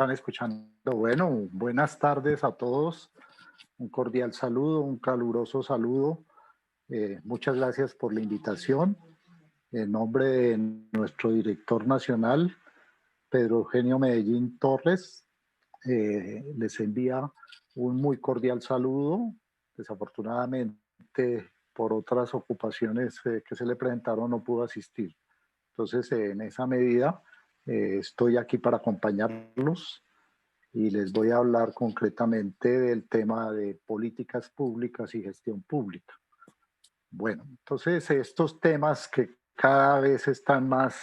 están escuchando? Bueno, buenas tardes a todos. Un cordial saludo, un caluroso saludo. Muchas gracias por la invitación. En nombre de nuestro director nacional, Pedro Eugenio Medellín Torres, les envía un muy cordial saludo. Desafortunadamente, por otras ocupaciones que se le presentaron, no pudo asistir. Entonces, en esa medida, estoy aquí para acompañarlos y les voy a hablar concretamente del tema de políticas públicas y gestión pública. Bueno, entonces estos temas que cada vez están más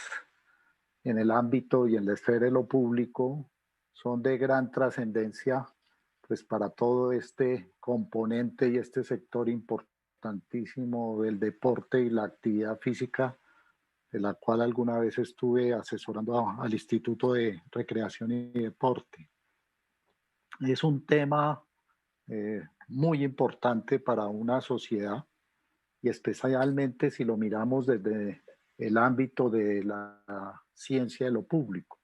en el ámbito y en la esfera de lo público son de gran trascendencia pues para todo este componente y este sector importantísimo del deporte y la actividad física, de la cual alguna vez estuve asesorando al Instituto de Recreación y Deporte. Es un tema muy importante para una sociedad y especialmente si lo miramos desde el ámbito de la ciencia de lo público.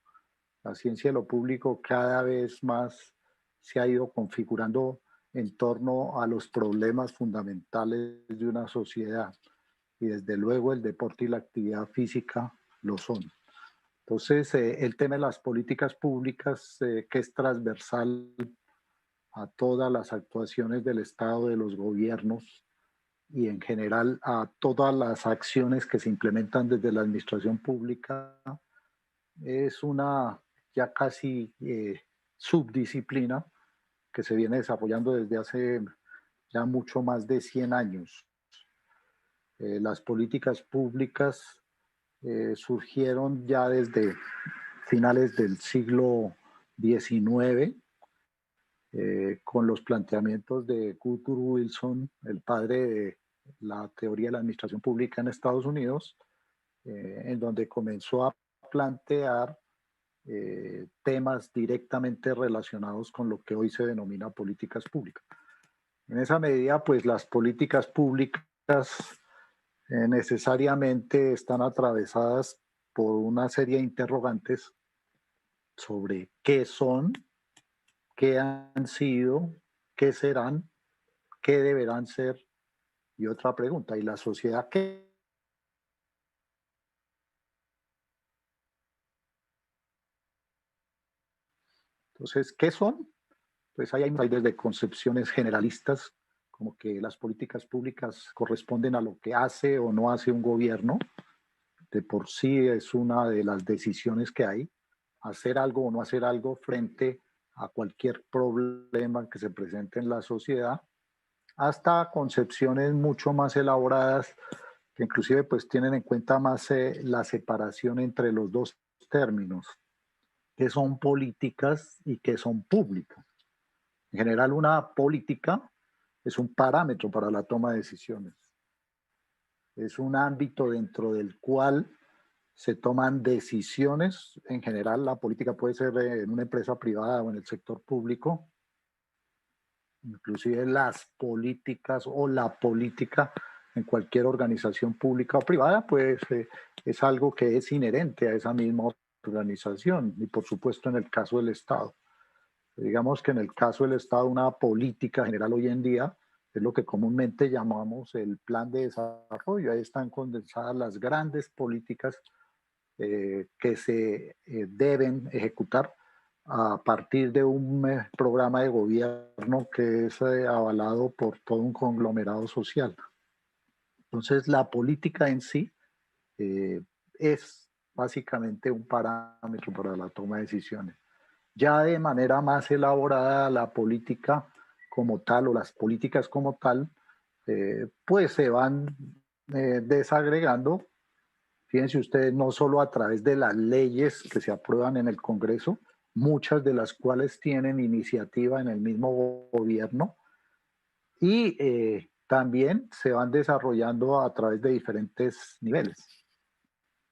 La ciencia de lo público cada vez más se ha ido configurando en torno a los problemas fundamentales de una sociedad y desde luego el deporte y la actividad física lo son. Entonces, el tema de las políticas públicas, que es transversal a todas las actuaciones del Estado, de los gobiernos y en general a todas las acciones que se implementan desde la administración pública, es una ya casi subdisciplina que se viene desarrollando desde hace ya mucho más de 100 años. Las políticas públicas surgieron ya desde finales del siglo XIX, con los planteamientos de Woodrow Wilson, el padre de la teoría de la administración pública en Estados Unidos, en donde comenzó a plantear temas directamente relacionados con lo que hoy se denomina políticas públicas. En esa medida, pues las políticas públicas necesariamente están atravesadas por una serie de interrogantes sobre qué son, qué han sido, qué serán, qué deberán ser, y otra pregunta, ¿y la sociedad qué? Entonces, ¿qué son? Pues hay desde concepciones generalistas, como que las políticas públicas corresponden a lo que hace o no hace un gobierno, de por sí es una de las decisiones que hay, hacer algo o no hacer algo frente a cualquier problema que se presente en la sociedad, hasta concepciones mucho más elaboradas que inclusive pues tienen en cuenta más la separación entre los dos términos, que son políticas y que son públicas. En general, una política es un parámetro para la toma de decisiones. Es un ámbito dentro del cual se toman decisiones. En general, la política puede ser en una empresa privada o en el sector público. Inclusive las políticas o la política en cualquier organización pública o privada, pues es algo que es inherente a esa misma organización y por supuesto en el caso del Estado. Digamos que en el caso del Estado, una política general hoy en día es lo que comúnmente llamamos el plan de desarrollo. Ahí están condensadas las grandes políticas que se deben ejecutar a partir de un programa de gobierno que es avalado por todo un conglomerado social. Entonces, la política en sí eh, es básicamente un parámetro para la toma de decisiones. Ya de manera más elaborada, la política como tal o las políticas como tal, pues se van desagregando. Fíjense ustedes, no solo a través de las leyes que se aprueban en el Congreso, muchas de las cuales tienen iniciativa en el mismo gobierno, y también se van desarrollando a través de diferentes niveles.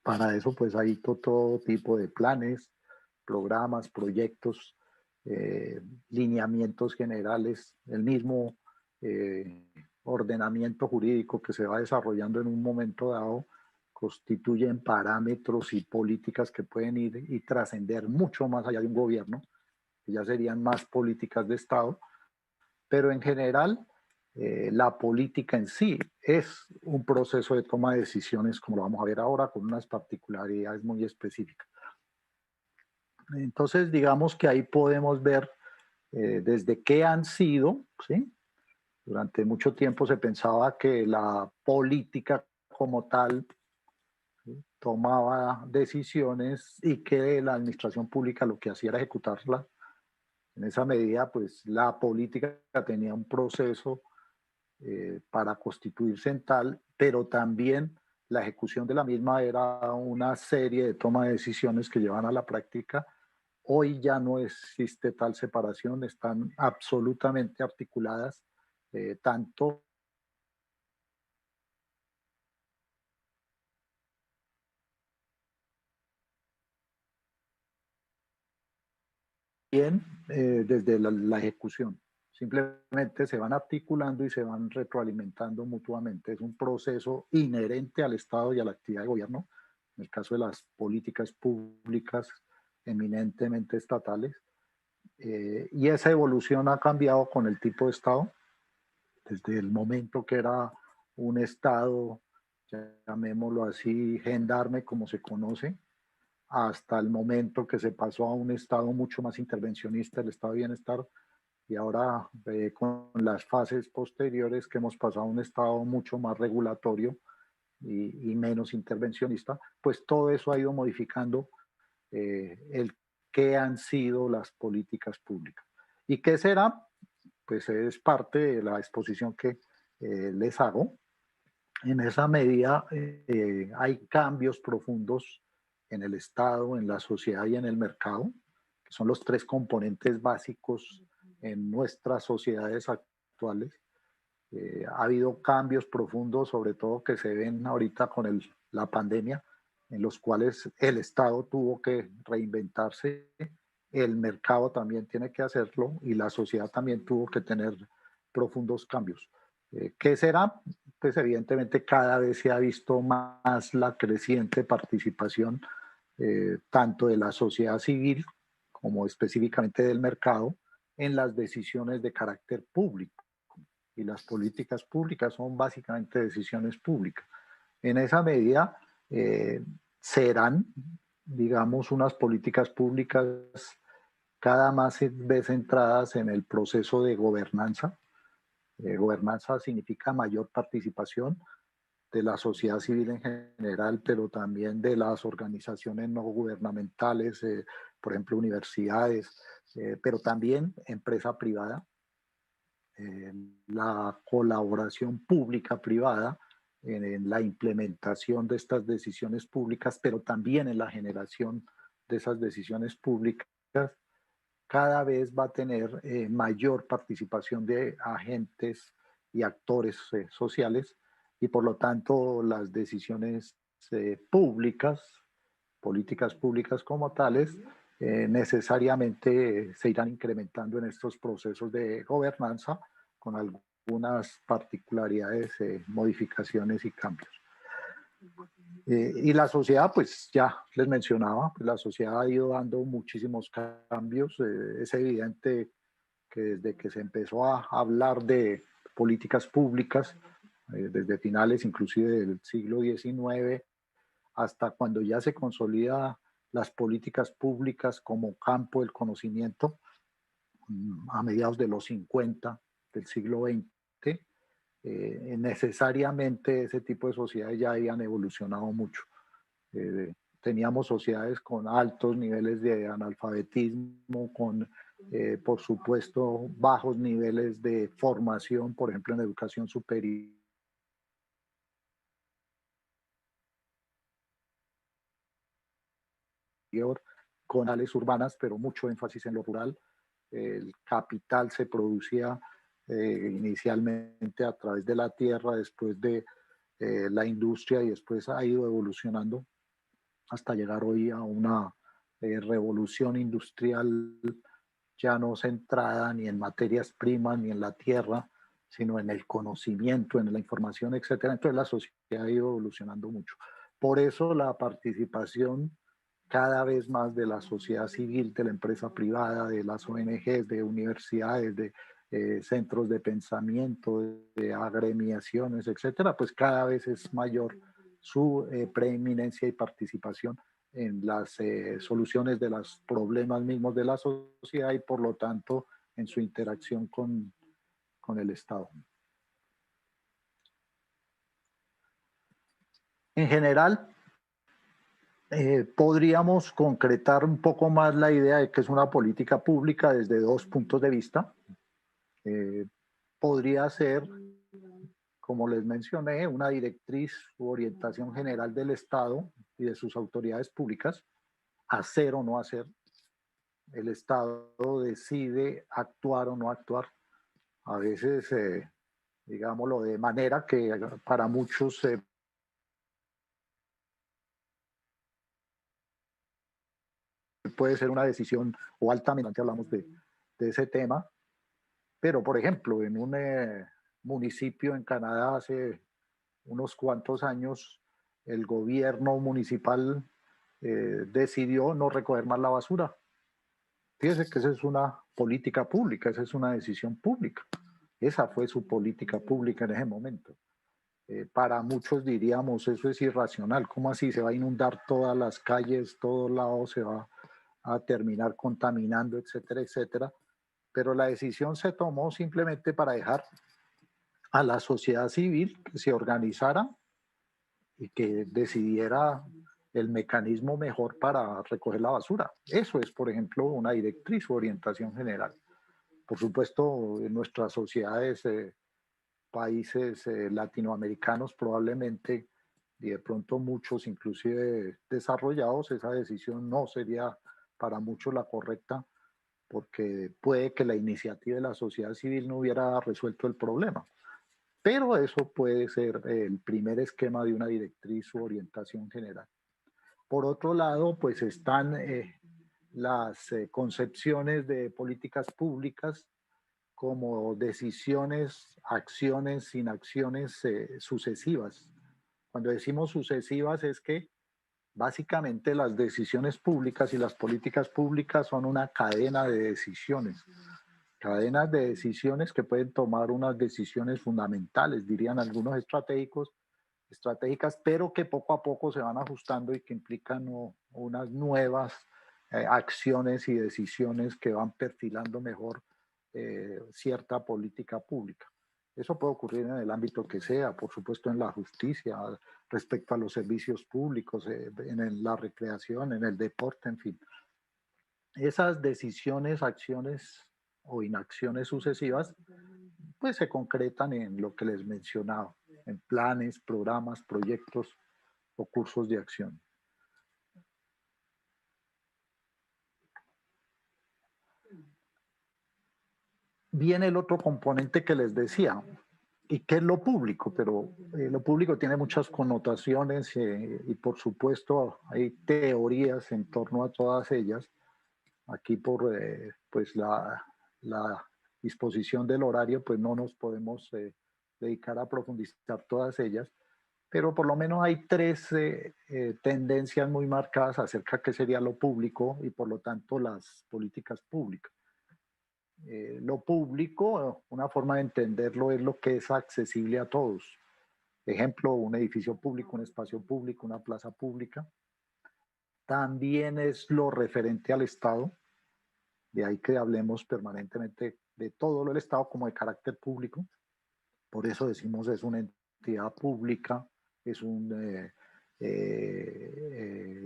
Para eso, pues hay todo tipo de planes, programas, proyectos, eh, lineamientos generales, el mismo eh, ordenamiento jurídico que se va desarrollando en un momento dado constituyen parámetros y políticas que pueden ir y trascender mucho más allá de un gobierno que ya serían más políticas de Estado, pero en general la política en sí es un proceso de toma de decisiones, como lo vamos a ver ahora, con unas particularidades muy específicas. Entonces, digamos que ahí podemos ver desde qué han sido, ¿sí? Durante mucho tiempo se pensaba que la política como tal, ¿sí?, tomaba decisiones y que la administración pública lo que hacía era ejecutarlas. En esa medida, pues la política tenía un proceso para constituirse en tal, pero también la ejecución de la misma era una serie de toma de decisiones que llevan a la práctica. Hoy ya no existe tal separación, están absolutamente articuladas, tanto bien desde la ejecución. Simplemente se van articulando y se van retroalimentando mutuamente. Es un proceso inherente al Estado y a la actividad de gobierno, en el caso de las políticas públicas eminentemente estatales. Y esa evolución ha cambiado con el tipo de Estado, desde el momento que era un Estado, llamémoslo así, gendarme como se conoce, hasta el momento que se pasó a un Estado mucho más intervencionista, el Estado de Bienestar, y ahora con las fases posteriores que hemos pasado a un Estado mucho más regulatorio y menos intervencionista, pues todo eso ha ido modificando el qué han sido las políticas públicas. ¿Y qué será? Pues es parte de la exposición que les hago. En esa medida hay cambios profundos en el Estado, en la sociedad y en el mercado, que son los tres componentes básicos en nuestras sociedades actuales. Ha habido cambios profundos, sobre todo que se ven ahorita con la pandemia, en los cuales el Estado tuvo que reinventarse, el mercado también tiene que hacerlo y la sociedad también tuvo que tener profundos cambios. ¿Qué será? Pues evidentemente cada vez se ha visto más la creciente participación tanto de la sociedad civil como específicamente del mercado en las decisiones de carácter público. Y las políticas públicas son básicamente decisiones públicas. En esa medida serán, digamos, unas políticas públicas cada más vez centradas en el proceso de gobernanza. Gobernanza significa mayor participación de la sociedad civil en general, pero también de las organizaciones no gubernamentales, por ejemplo, universidades, pero también empresa privada, eh, la colaboración pública-privada en la implementación de estas decisiones públicas, pero también en la generación de esas decisiones públicas, cada vez va a tener mayor participación de agentes y actores sociales y por lo tanto las decisiones públicas, políticas públicas como tales, necesariamente se irán incrementando en estos procesos de gobernanza con algunas particularidades, modificaciones y cambios. Y la sociedad, pues ya les mencionaba, pues la sociedad ha ido dando muchísimos cambios. Es evidente que desde que se empezó a hablar de políticas públicas, desde finales inclusive del siglo XIX, hasta cuando ya se consolida las políticas públicas como campo del conocimiento, a mediados de los 50 del siglo XX, necesariamente ese tipo de sociedades ya habían evolucionado mucho. Teníamos sociedades con altos niveles de analfabetismo, con, por supuesto, bajos niveles de formación, por ejemplo, en educación superior, con áreas urbanas, pero mucho énfasis en lo rural. El capital se producía inicialmente a través de la tierra, después de la industria y después ha ido evolucionando hasta llegar hoy a una revolución industrial ya no centrada ni en materias primas ni en la tierra, sino en el conocimiento, en la información, etcétera. Entonces la sociedad ha ido evolucionando mucho. Por eso la participación cada vez más de la sociedad civil, de la empresa privada, de las ONGs, de universidades, de centros de pensamiento, de agremiaciones, etcétera, pues cada vez es mayor su preeminencia y participación en las soluciones de los problemas mismos de la sociedad y por lo tanto en su interacción con el Estado. En general, podríamos concretar un poco más la idea de que es una política pública desde dos puntos de vista. Podría ser, como les mencioné, una directriz u orientación general del Estado y de sus autoridades públicas, hacer o no hacer. El Estado decide actuar o no actuar. A veces, digámoslo, de manera que para muchos puede ser una decisión o altamente hablamos de ese tema, pero por ejemplo, en un municipio en Canadá hace unos cuantos años, el gobierno municipal decidió no recoger más la basura. Fíjese que esa es una política pública, esa es una decisión pública. Esa fue su política pública en ese momento. Para muchos diríamos, eso es irracional. ¿Cómo así? Se va a inundar todas las calles, todos lados, se va a terminar contaminando, etcétera, etcétera. Pero la decisión se tomó simplemente para dejar a la sociedad civil que se organizara y que decidiera el mecanismo mejor para recoger la basura. Eso es, por ejemplo, una directriz o orientación general. Por supuesto, en nuestras sociedades, países latinoamericanos probablemente, y de pronto muchos, inclusive desarrollados, esa decisión no sería para muchos la correcta, porque puede que la iniciativa de la sociedad civil no hubiera resuelto el problema. Pero eso puede ser el primer esquema de una directriz u orientación general. Por otro lado, pues están las concepciones de políticas públicas como decisiones, acciones, inacciones sucesivas. Cuando decimos sucesivas es que básicamente las decisiones públicas y las políticas públicas son una cadena de decisiones, cadenas de decisiones que pueden tomar unas decisiones fundamentales, dirían algunos estratégicas, pero que poco a poco se van ajustando y que implican unas nuevas acciones y decisiones que van perfilando mejor cierta política pública. Eso puede ocurrir en el ámbito que sea, por supuesto en la justicia, respecto a los servicios públicos, en la recreación, en el deporte, en fin. Esas decisiones, acciones o inacciones sucesivas, pues se concretan en lo que les mencionaba, en planes, programas, proyectos o cursos de acción. Viene el otro componente que les decía, y que es lo público, pero lo público tiene muchas connotaciones y por supuesto hay teorías en torno a todas ellas. Aquí por pues la disposición del horario, pues no nos podemos dedicar a profundizar todas ellas, pero por lo menos hay tres tendencias muy marcadas acerca de qué sería lo público y por lo tanto las políticas públicas. Lo público, una forma de entenderlo es lo que es accesible a todos. Ejemplo, un edificio público, un espacio público, una plaza pública. También es lo referente al Estado, de ahí que hablemos permanentemente de todo el Estado como de carácter público. Por eso decimos es una entidad pública, es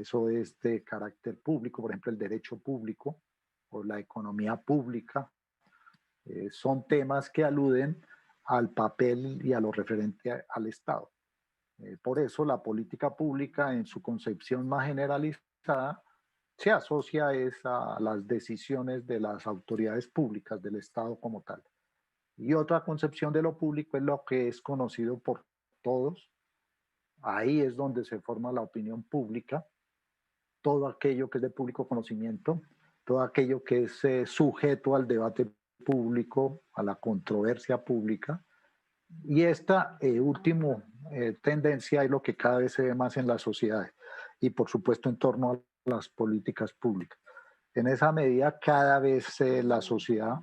eso es de carácter público, por ejemplo, el derecho público o la economía pública. Son temas que aluden al papel y a lo referente al Estado. Por eso la política pública en su concepción más generalizada se asocia a las decisiones de las autoridades públicas del Estado como tal. Y otra concepción de lo público es lo que es conocido por todos. Ahí es donde se forma la opinión pública, todo aquello que es de público conocimiento, todo aquello que es sujeto al debate público, a la controversia pública. Y esta última tendencia es lo que cada vez se ve más en la sociedad y por supuesto en torno a las políticas públicas. En esa medida, cada vez la sociedad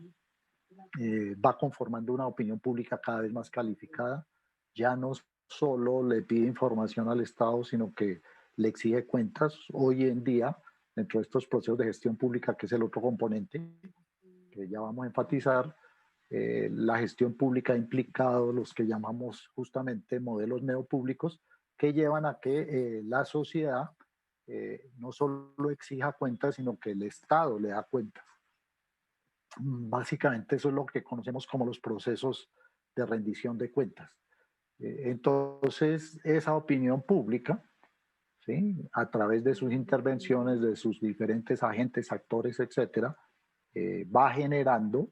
va conformando una opinión pública cada vez más calificada. Ya no solo le pide información al Estado, sino que le exige cuentas. Hoy en día, dentro de estos procesos de gestión pública, que es el otro componente que ya vamos a enfatizar, la gestión pública ha implicado los que llamamos justamente modelos neopúblicos, que llevan a que la sociedad no solo exija cuentas, sino que el Estado le da cuentas. Básicamente eso es lo que conocemos como los procesos de rendición de cuentas. Entonces, esa opinión pública, ¿sí?, a través de sus intervenciones, de sus diferentes agentes, actores, etcétera, va generando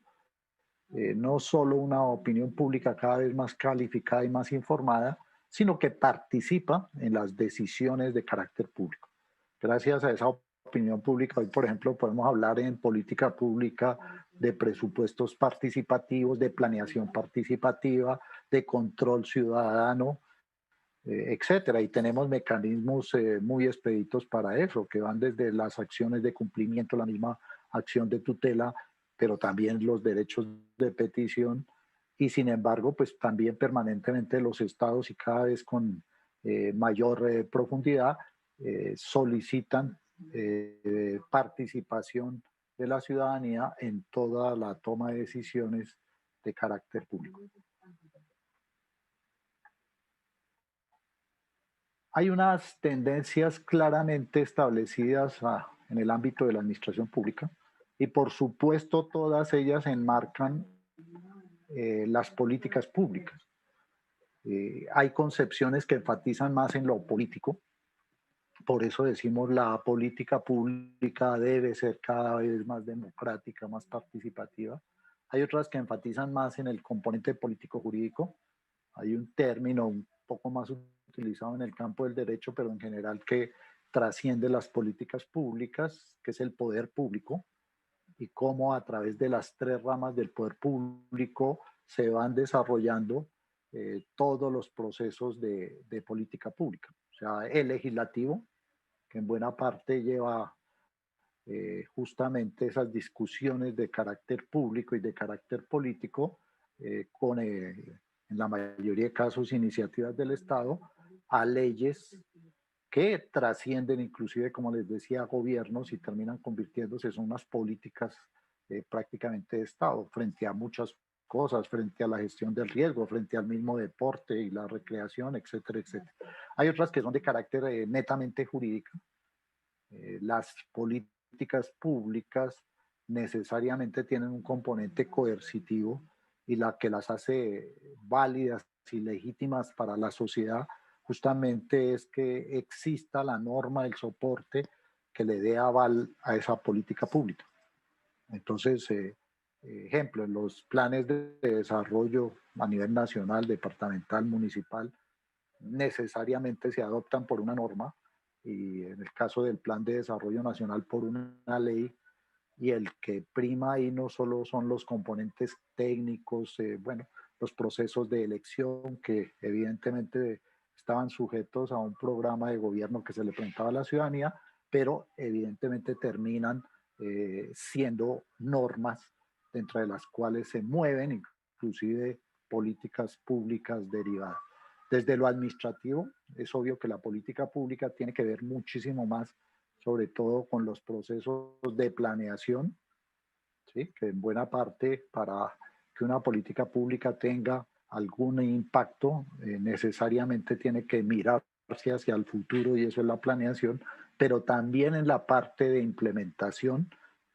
no solo una opinión pública cada vez más calificada y más informada, sino que participa en las decisiones de carácter público. Gracias a esa opinión pública, hoy, por ejemplo, podemos hablar en política pública de presupuestos participativos, de planeación participativa, de control ciudadano, etcétera. Y tenemos mecanismos muy expeditos para eso, que van desde las acciones de cumplimiento, la misma acción de tutela, pero también los derechos de petición. Y sin embargo, pues también permanentemente los estados y cada vez con mayor profundidad solicitan participación de la ciudadanía en toda la toma de decisiones de carácter público. Hay unas tendencias claramente establecidas en el ámbito de la administración pública y por supuesto todas ellas enmarcan las políticas públicas. Hay concepciones que enfatizan más en lo político, por eso decimos la política pública debe ser cada vez más democrática, más participativa. Hay otras que enfatizan más en el componente político jurídico. Hay un término un poco más utilizado en el campo del derecho, pero en general que trasciende las políticas públicas, que es el poder público, y cómo a través de las tres ramas del poder público se van desarrollando todos los procesos de política pública. O sea, el legislativo, que en buena parte lleva justamente esas discusiones de carácter público y de carácter político con, en la mayoría de casos, iniciativas del Estado, a leyes que trascienden inclusive, como les decía, gobiernos y terminan convirtiéndose en unas políticas prácticamente de Estado frente a muchas cosas, frente a la gestión del riesgo, frente al mismo deporte y la recreación, etcétera, etcétera. Hay otras que son de carácter netamente jurídico. Las políticas públicas necesariamente tienen un componente coercitivo y la que las hace válidas y legítimas para la sociedad justamente es que exista la norma, el soporte que le dé aval a esa política pública. Entonces, ejemplo, en los planes de desarrollo a nivel nacional, departamental, municipal, necesariamente se adoptan por una norma y en el caso del Plan de Desarrollo Nacional por una ley, y el que prima ahí no solo son los componentes técnicos, bueno, los procesos de elección que evidentemente estaban sujetos a un programa de gobierno que se le presentaba a la ciudadanía, pero evidentemente terminan siendo normas dentro de las cuales se mueven inclusive políticas públicas derivadas. Desde lo administrativo, es obvio que la política pública tiene que ver muchísimo más, sobre todo con los procesos de planeación, ¿sí?, que en buena parte para que una política pública tenga algún impacto, necesariamente tiene que mirarse hacia el futuro y eso es la planeación, pero también en la parte de implementación,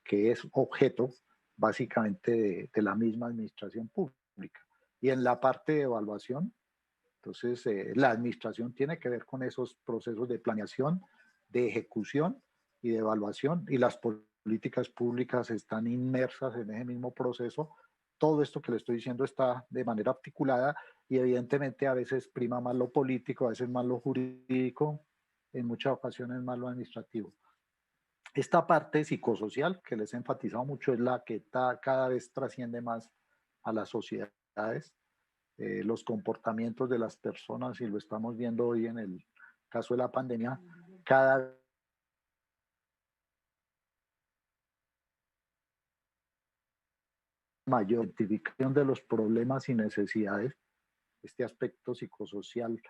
que es objeto básicamente de la misma administración pública. Y en la parte de evaluación, entonces, la administración tiene que ver con esos procesos de planeación, de ejecución y de evaluación, y las políticas públicas están inmersas en ese mismo proceso. Todo esto que le estoy diciendo está de manera articulada y evidentemente a veces prima más lo político, a veces más lo jurídico, en muchas ocasiones más lo administrativo. Esta parte psicosocial que les he enfatizado mucho es la que cada vez trasciende más a las sociedades, los comportamientos de las personas, y lo estamos viendo hoy en el caso de la pandemia, cada mayor identificación de los problemas y necesidades. Este aspecto psicosocial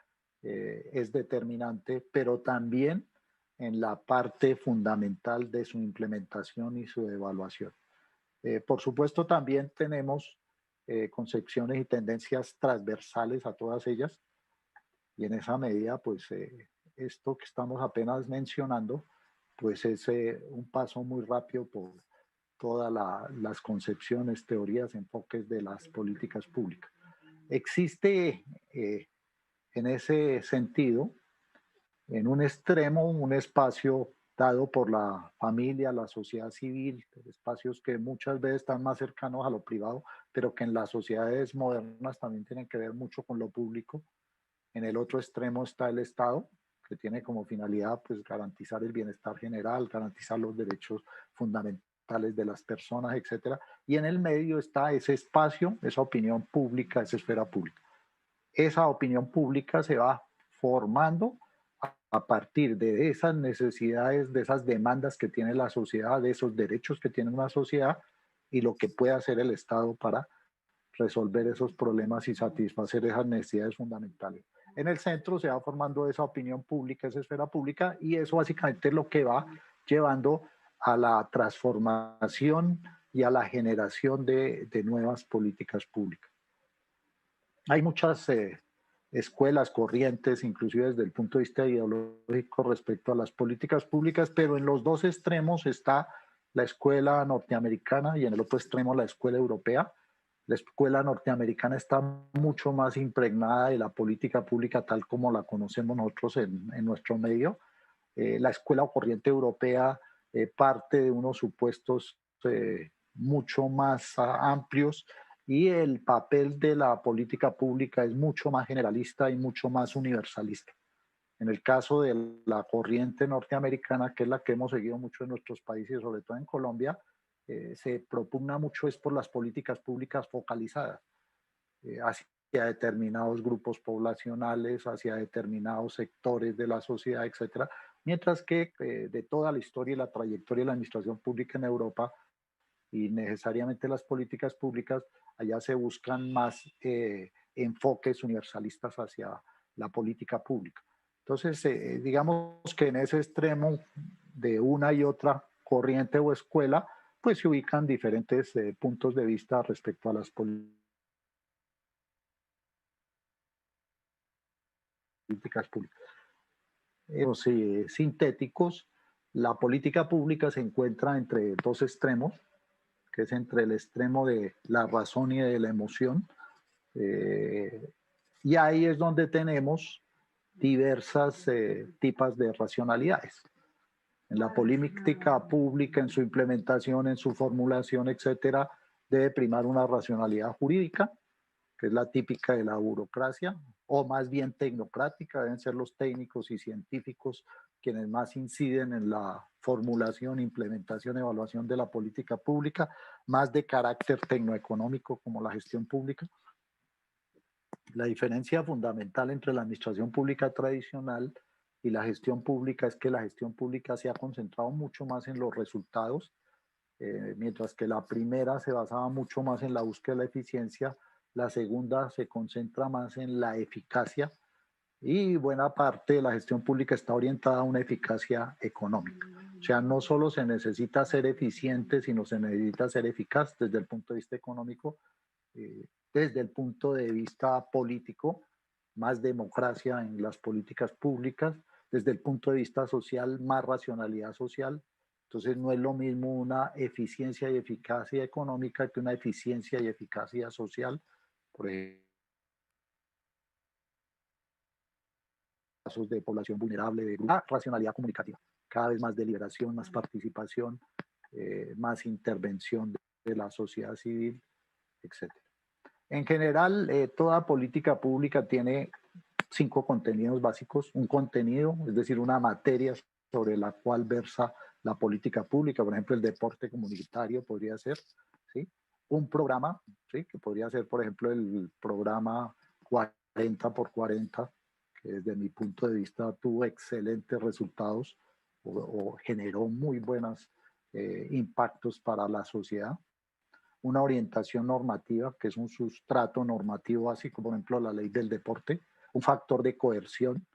es determinante, pero también en la parte fundamental de su implementación y su evaluación. Por supuesto, también tenemos concepciones y tendencias transversales a todas ellas, y en esa medida, pues esto que estamos apenas mencionando, pues es un paso muy rápido por todas las concepciones, teorías, enfoques de las políticas públicas. Existe en ese sentido, en un extremo, un espacio dado por la familia, la sociedad civil, espacios que muchas veces están más cercanos a lo privado, pero que en las sociedades modernas también tienen que ver mucho con lo público. En el otro extremo está el Estado, que tiene como finalidad pues, garantizar el bienestar general, garantizar los derechos fundamentales de las personas, etcétera. Y en el medio está ese espacio, esa opinión pública, esa esfera pública. Esa opinión pública se va formando a partir de esas necesidades, de esas demandas que tiene la sociedad, de esos derechos que tiene una sociedad y lo que puede hacer el Estado para resolver esos problemas y satisfacer esas necesidades fundamentales. En el centro se va formando esa opinión pública, esa esfera pública, y eso básicamente es lo que va llevando a la transformación y a la generación de nuevas políticas públicas. Hay muchas escuelas, corrientes, inclusive desde el punto de vista ideológico respecto a las políticas públicas, pero en los dos extremos está la escuela norteamericana y en el otro extremo la escuela europea. La escuela norteamericana está mucho más impregnada de la política pública tal como la conocemos nosotros en nuestro medio. La escuela o corriente europea parte de unos supuestos mucho más amplios y el papel de la política pública es mucho más generalista y mucho más universalista. En el caso de la corriente norteamericana, que es la que hemos seguido mucho en nuestros países, sobre todo en Colombia, se propugna mucho es por las políticas públicas focalizadas hacia determinados grupos poblacionales, hacia determinados sectores de la sociedad, etcétera. Mientras que de toda la historia y la trayectoria de la administración pública en Europa y necesariamente las políticas públicas, allá se buscan más enfoques universalistas hacia la política pública. Entonces, digamos que en ese extremo de una y otra corriente o escuela, pues se ubican diferentes puntos de vista respecto a las políticas públicas. Sintéticos, la política pública se encuentra entre dos extremos, que es entre el extremo de la razón y de la emoción. Y ahí es donde tenemos diversas tipos de racionalidades. En la política pública, en su implementación, en su formulación, etcétera, debe primar una racionalidad jurídica, que es la típica de la burocracia, o más bien tecnocrática, deben ser los técnicos y científicos quienes más inciden en la formulación, implementación, evaluación de la política pública, más de carácter tecnoeconómico como la gestión pública. La diferencia fundamental entre la administración pública tradicional y la gestión pública es que la gestión pública se ha concentrado mucho más en los resultados, mientras que la primera se basaba mucho más en la búsqueda de la eficiencia, la segunda se concentra más en la eficacia y buena parte de la gestión pública está orientada a una eficacia económica. O sea, no solo se necesita ser eficiente, sino se necesita ser eficaz desde el punto de vista económico, desde el punto de vista político, más democracia en las políticas públicas, desde el punto de vista social, más racionalidad social. Entonces no es lo mismo una eficiencia y eficacia económica que una eficiencia y eficacia social. Por ejemplo, casos de población vulnerable, de racionalidad comunicativa, cada vez más deliberación, más participación, más intervención de la sociedad civil, etcétera. En general, toda política pública tiene 5 contenidos básicos. Un contenido, es decir, una materia sobre la cual versa la política pública, por ejemplo, el deporte comunitario podría ser, ¿sí? Un programa, ¿sí? Que podría ser, por ejemplo, el programa 40 por 40, que desde mi punto de vista tuvo excelentes resultados o generó muy buenos impactos para la sociedad. una orientación normativa, que es un sustrato normativo básico, por ejemplo, la ley del deporte, un factor de coerción,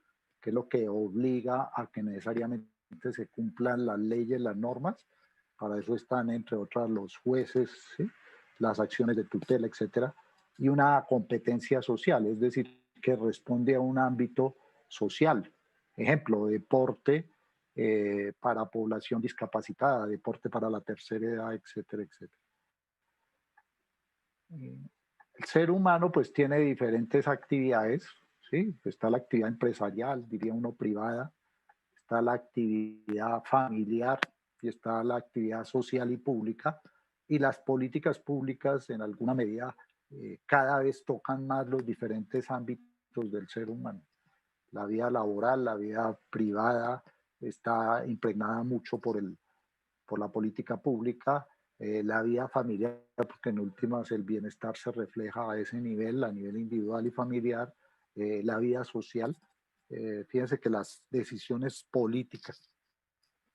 que es lo que obliga a que necesariamente se cumplan las leyes, las normas. Para eso están, entre otras, los jueces, ¿sí? Las acciones de tutela, etcétera, y una competencia social, es decir, que responde a un ámbito social. Ejemplo, deporte para población discapacitada, deporte para la tercera edad, etcétera, etcétera. El ser humano pues tiene diferentes actividades, ¿sí? Está la actividad empresarial, diría uno privada, está la actividad familiar y está la actividad social y pública. Y las políticas públicas en alguna medida cada vez tocan más los diferentes ámbitos del ser humano. La vida laboral, la vida privada está impregnada mucho por la política pública, la vida familiar, porque en últimas el bienestar se refleja a ese nivel, a nivel individual y familiar, la vida social. Fíjense que las decisiones políticas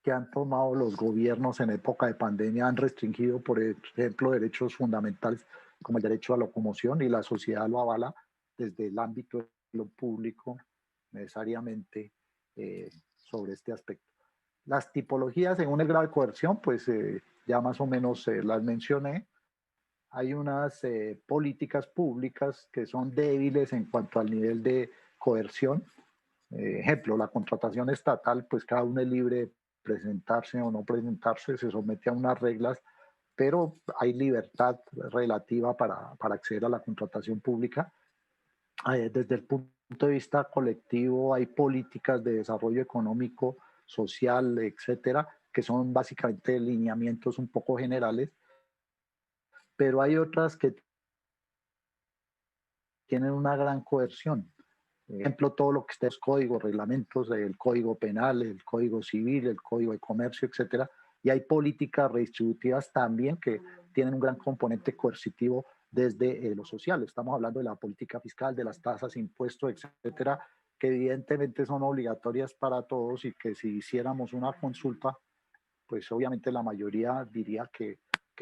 que han tomado los gobiernos en época de pandemia han restringido, por ejemplo, derechos fundamentales como el derecho a la locomoción, y la sociedad lo avala desde el ámbito de lo público necesariamente sobre este aspecto. Las tipologías según el grado de coerción, pues ya más o menos las mencioné. Hay unas políticas públicas que son débiles en cuanto al nivel de coerción. Ejemplo, la contratación estatal, pues cada uno es libre de presentarse o no presentarse, se somete a unas reglas, pero hay libertad relativa para acceder a la contratación pública. Desde el punto de vista colectivo, hay políticas de desarrollo económico, social, etcétera, que son básicamente lineamientos un poco generales, pero hay otras que tienen una gran coerción. Por ejemplo, todo lo que está en los códigos, reglamentos, el código penal, el código civil, el código de comercio, etcétera. Y hay políticas redistributivas también que tienen un gran componente coercitivo desde lo social. Estamos hablando de la política fiscal, de las tasas, impuestos, etcétera, que evidentemente son obligatorias para todos y que si hiciéramos una consulta, pues obviamente la mayoría diría que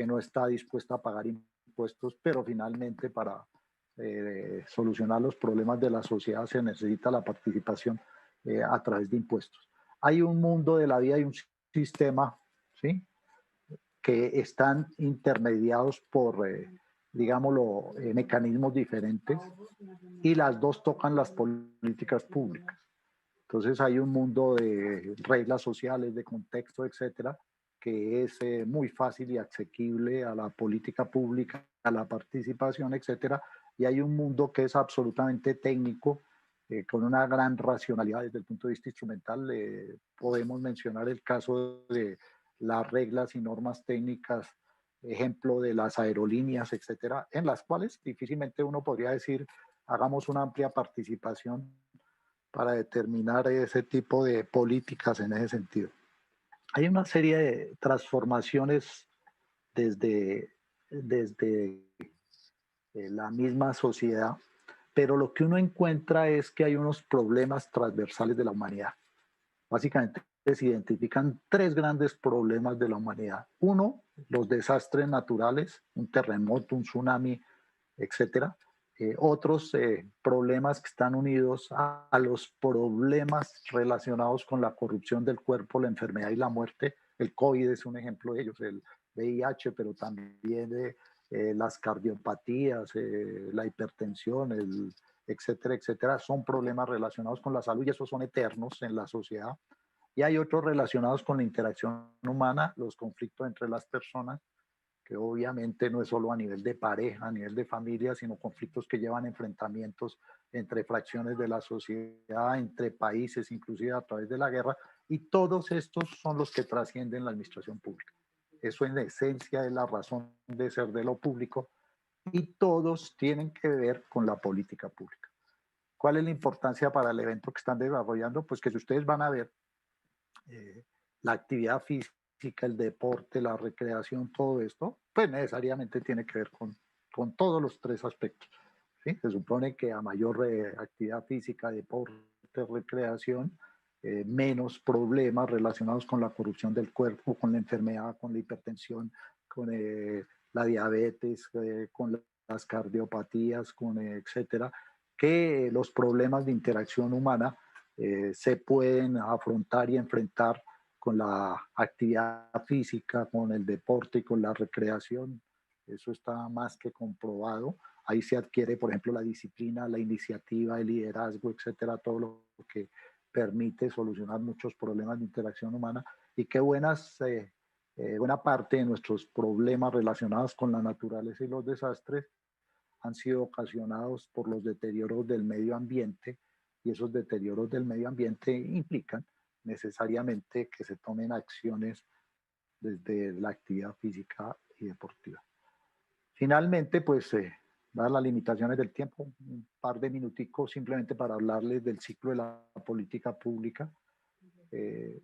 no está dispuesta a pagar impuestos, pero finalmente para solucionar los problemas de la sociedad se necesita la participación a través de impuestos. Hay un mundo de la vida y un sistema, ¿sí?, que están intermediados por, digámoslo, mecanismos diferentes, y las dos tocan las políticas públicas. Entonces hay un mundo de reglas sociales, de contexto, etcétera, que es muy fácil y asequible a la política pública, a la participación, etcétera. Y hay un mundo que es absolutamente técnico, con una gran racionalidad desde el punto de vista instrumental. Podemos mencionar el caso de las reglas y normas técnicas, ejemplo de las aerolíneas, etcétera, en las cuales difícilmente uno podría decir hagamos una amplia participación para determinar ese tipo de políticas en ese sentido. Hay una serie de transformaciones desde la misma sociedad, pero lo que uno encuentra es que hay unos problemas transversales de la humanidad. Básicamente se identifican tres grandes problemas de la humanidad. Uno, los desastres naturales, un terremoto, un tsunami, etcétera. Otros problemas que están unidos a los problemas relacionados con la corrupción del cuerpo, la enfermedad y la muerte. El COVID es un ejemplo de ellos, el VIH, pero también las cardiopatías, la hipertensión, etcétera, etcétera. Son problemas relacionados con la salud y esos son eternos en la sociedad. Y hay otros relacionados con la interacción humana, los conflictos entre las personas, que obviamente no es solo a nivel de pareja, a nivel de familia, sino conflictos que llevan enfrentamientos entre fracciones de la sociedad, entre países, inclusive a través de la guerra, y todos estos son los que trascienden la administración pública. Eso en esencia es la razón de ser de lo público, y todos tienen que ver con la política pública. ¿Cuál es la importancia para el evento que están desarrollando? Pues que si ustedes van a ver eh, la actividad física, el deporte, la recreación, todo esto, pues necesariamente tiene que ver con todos los tres aspectos. ¿Sí? Se supone que a mayor actividad física, deporte, recreación, menos problemas relacionados con la corrupción del cuerpo, con la enfermedad, con la hipertensión, con la diabetes, con las cardiopatías, con etcétera, que los problemas de interacción humana se pueden afrontar y enfrentar con la actividad física, con el deporte y con la recreación. Eso está más que comprobado. Ahí se adquiere, por ejemplo, la disciplina, la iniciativa, el liderazgo, etcétera, todo lo que permite solucionar muchos problemas de interacción humana. Y qué buena parte de nuestros problemas relacionados con la naturaleza y los desastres han sido ocasionados por los deterioros del medio ambiente, y esos deterioros del medio ambiente implican necesariamente que se tomen acciones desde la actividad física y deportiva. Finalmente, pues, dadas las limitaciones del tiempo, un par de minuticos simplemente para hablarles del ciclo de la política pública. Eh,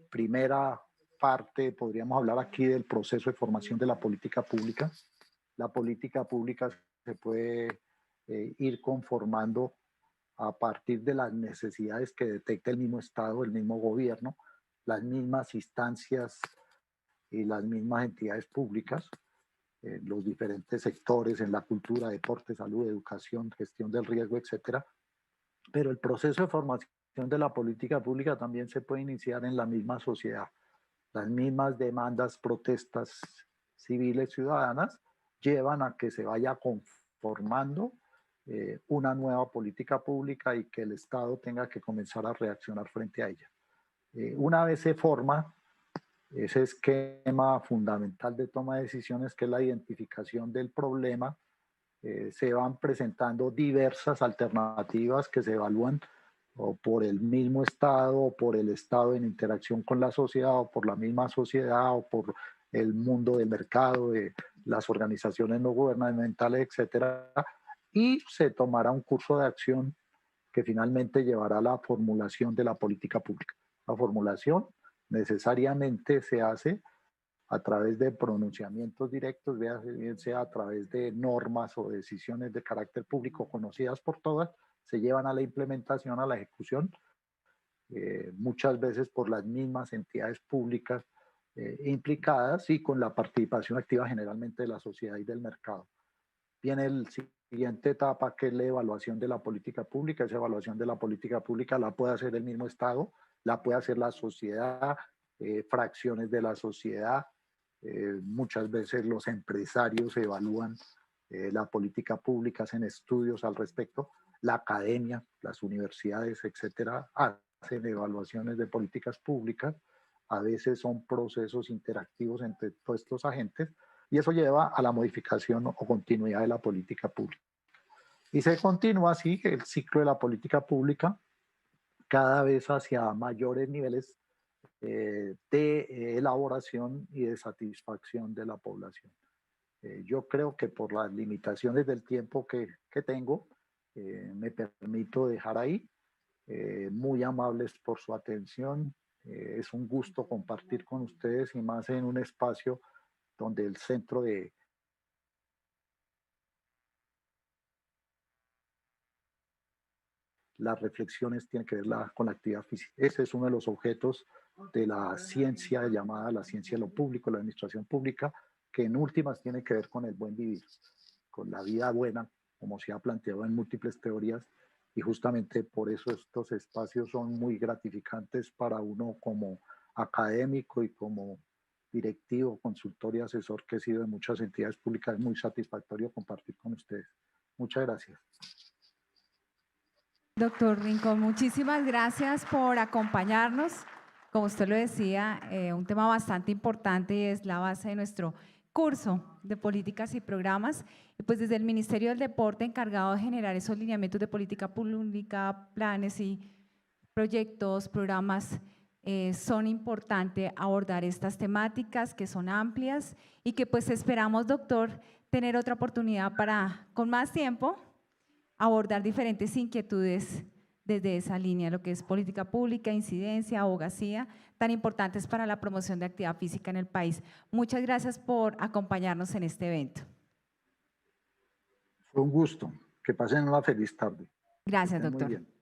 Primera parte, podríamos hablar aquí del proceso de formación de la política pública. La política pública se puede ir conformando a partir de las necesidades que detecta el mismo Estado, el mismo gobierno, las mismas instancias y las mismas entidades públicas, los diferentes sectores en la cultura, deporte, salud, educación, gestión del riesgo, etcétera. Pero el proceso de formación de la política pública también se puede iniciar en la misma sociedad. Las mismas demandas, protestas civiles ciudadanas llevan a que se vaya conformando una nueva política pública y que el Estado tenga que comenzar a reaccionar frente a ella. Una vez se forma ese esquema fundamental de toma de decisiones, que es la identificación del problema, se van presentando diversas alternativas que se evalúan o por el mismo Estado, o por el Estado en interacción con la sociedad, o por la misma sociedad, o por el mundo del mercado, de las organizaciones no gubernamentales, etcétera, y se tomará un curso de acción que finalmente llevará a la formulación de la política pública. La formulación necesariamente se hace a través de pronunciamientos directos, bien sea a través de normas o decisiones de carácter público conocidas por todas, se llevan a la implementación, a la ejecución, muchas veces por las mismas entidades públicas implicadas y con la participación activa generalmente de la sociedad y del mercado. Viene el siguiente etapa, que es la evaluación de la política pública. Esa evaluación de la política pública la puede hacer el mismo Estado, la puede hacer la sociedad, fracciones de la sociedad. Muchas veces los empresarios evalúan la política pública, hacen estudios al respecto. La academia, las universidades, etcétera, hacen evaluaciones de políticas públicas. A veces son procesos interactivos entre todos estos agentes, y eso lleva a la modificación o continuidad de la política pública. Y se continúa así el ciclo de la política pública, cada vez hacia mayores niveles de elaboración y de satisfacción de la población. Yo creo que por las limitaciones del tiempo que tengo, me permito dejar ahí. Muy amables por su atención. Es un gusto compartir con ustedes, y más en un espacio donde el centro de las reflexiones tiene que ver con la actividad física. Ese es uno de los objetos de la ciencia llamada la ciencia de lo público, la administración pública, que en últimas tiene que ver con el buen vivir, con la vida buena, como se ha planteado en múltiples teorías, y justamente por eso estos espacios son muy gratificantes para uno como académico y como directivo, consultor y asesor que he sido de muchas entidades públicas. Es muy satisfactorio compartir con ustedes. Muchas gracias. Doctor Rincón, muchísimas gracias por acompañarnos. Como usted lo decía, un tema bastante importante y es la base de nuestro curso de políticas y programas. Y pues desde el Ministerio del Deporte, encargado de generar esos lineamientos de política pública, planes y proyectos, programas, son importantes abordar estas temáticas que son amplias y que pues esperamos, doctor, tener otra oportunidad para, con más tiempo, abordar diferentes inquietudes desde esa línea, lo que es política pública, incidencia, abogacía, tan importantes para la promoción de actividad física en el país. Muchas gracias por acompañarnos en este evento. Fue un gusto. Que pasen una feliz tarde. Gracias, Estén muy doctor. bien.